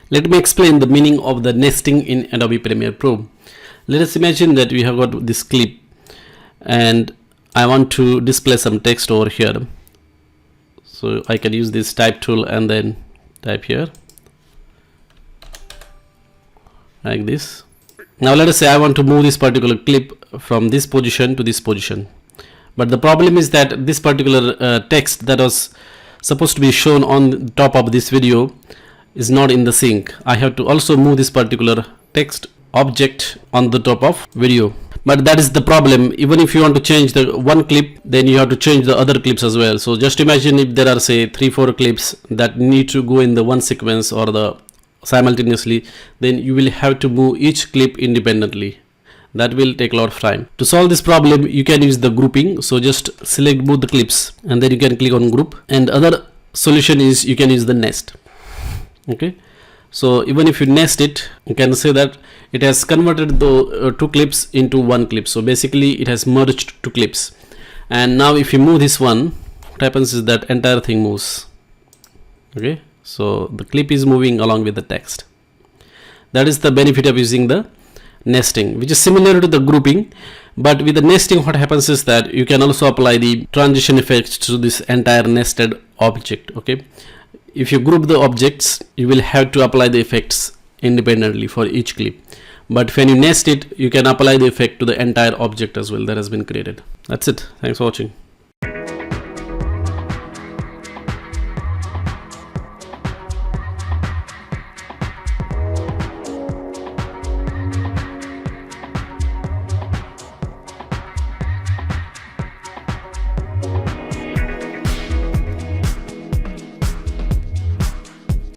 Let me explain the meaning of the nesting in Adobe Premiere Pro. Let us imagine that we have got this clip and I want to display some text over here. So I can use this type tool and then type here like this. Now let us say I want to move this particular clip from this position to this position. But the problem is that this particular text that was supposed to be shown on top of this video is not in the sync. I have to also move this particular text object on the top of video. But that is the problem. Even if you want to change the one clip, then you have to change the other clips as well. So just imagine if there are say 3-4 clips that need to go in the one sequence or the simultaneously, then you will have to move each clip independently. That will take a lot of time. To solve this problem, you can use the grouping. So just select both the clips and then you can click on group. And other solution is you can use the nest. Okay, so even if you nest it, you can say that it has converted the two clips into one clip. So basically it has merged two clips. And now if you move this one, what happens is that entire thing moves. Okay, so the clip is moving along with the text. That is the benefit of using the nesting, which is similar to the grouping. But with the nesting, what happens is that you can also apply the transition effects to this entire nested object. Okay, if you group the objects, you will have to apply the effects independently for each clip. But when you nest it, you can apply the effect to the entire object as well that has been created. That's it. Thanks for watching.